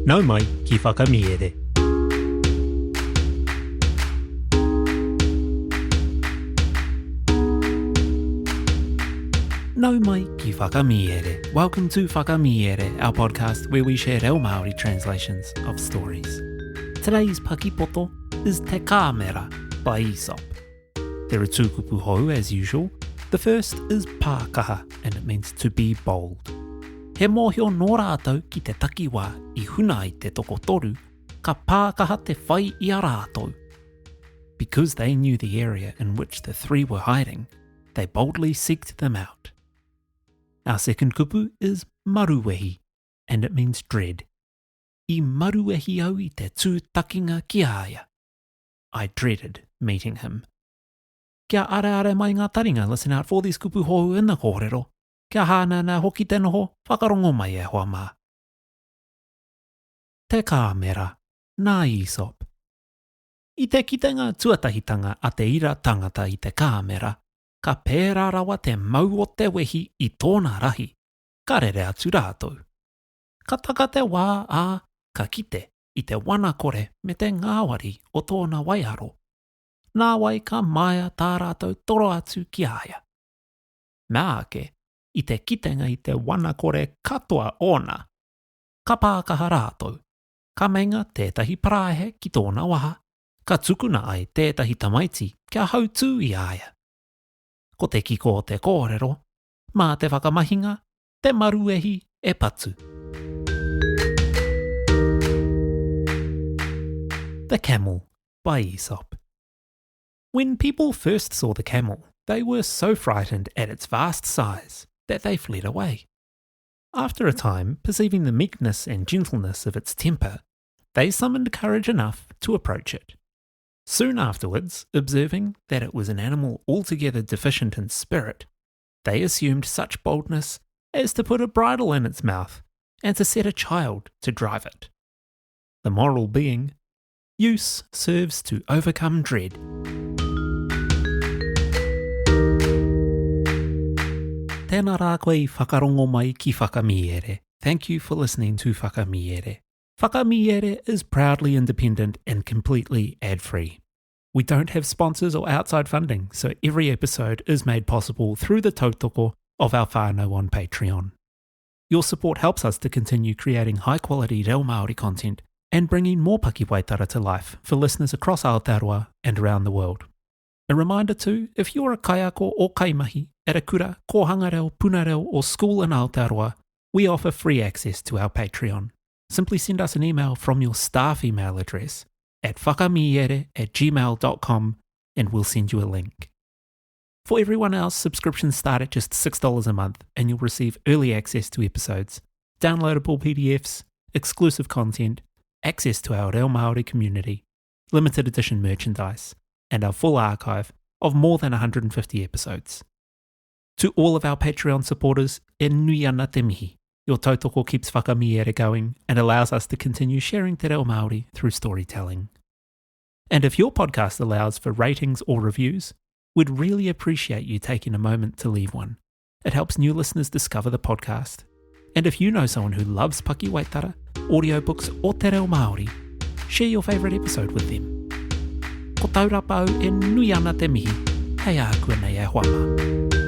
Nau mai ki whakamiere. Nau mai ki whakamiere. Welcome to Whakamiere, our podcast where we share reo Māori translations of stories. Today's Paki Poto is Te Kāmera by Aesop. There are two kupu hou as usual. The first is pākaha, and it means to be bold. He mōhio nō rātou ki te takiwā I huna I te toko toru, ka pākaha te whai I a rātou. Because they knew the area in which the three were hiding, they boldly seeked them out. Our second kupu is maruwehi, and it means dread. I maruwehi au I te tū takinga ki āia. I dreaded meeting him. Kia are mai ngā taringa, listen out for these kupu hou in the kōrero. Kia hāna nā hoki te noho, whakarongo mai e hoa mā. Te Kāmera, nā Aesop. I te kitenga tuatahitanga a te ira tangata I te Kāmera, ka pērā rawa te mau o te wehi I tōna rahi, ka rere atu rātou. Ka taka te wā ā, ka kite I te wana kore me te ngāwari o tōna waiaro. Nā wai ka maia tā rātou toro atu ki āia. Mā ake, I te kitenga I te wana kore katoa ona. Ka pākaha rātou. Ka menga tētahi paraihe ki tōna waha. Ka tukuna ai tētahi tamaiti kia hautū I āia. Ko te kiko o te kōrero, mā te whakamahinga, te maruehi e patu. The Camel by Aesop. When people first saw the camel, they were so frightened at its vast size that they fled away. After a time, perceiving the meekness and gentleness of its temper, they summoned courage enough to approach it. Soon afterwards, observing that it was an animal altogether deficient in spirit, they assumed such boldness as to put a bridle in its mouth and to set a child to drive it. The moral being, use serves to overcome dread. Tēnā rā koe I whakarongo mai ki whakamiere. Thank you for listening to Whakamiere. Whakamiere is proudly independent and completely ad-free. We don't have sponsors or outside funding, so every episode is made possible through the tautoko of our whānau on Patreon. Your support helps us to continue creating high-quality reo Māori content and bringing more Paki Waitara to life for listeners across Aotearoa and around the world. A reminder too, if you're a kaiako or kaimahi at a kura, kōhangareo, punareo or school in Aotearoa, we offer free access to our Patreon. Simply send us an email from your staff email address at whakamiere@gmail.com and we'll send you a link. For everyone else, subscriptions start at just $6 a month and you'll receive early access to episodes, downloadable PDFs, exclusive content, access to our reo Māori community, limited edition merchandise, and our full archive of more than 150 episodes. To all of our Patreon supporters, e nui ana te mihi. Your tautoko keeps Whakamiere going and allows us to continue sharing te reo Māori through storytelling. And if your podcast allows for ratings or reviews, we'd really appreciate you taking a moment to leave one. It helps new listeners discover the podcast. And if you know someone who loves Paki Waitara, audiobooks or te reo Māori, share your favourite episode with them. Ko Taurapa au e nui ana te mihi, hei a kua nei e hoa mā.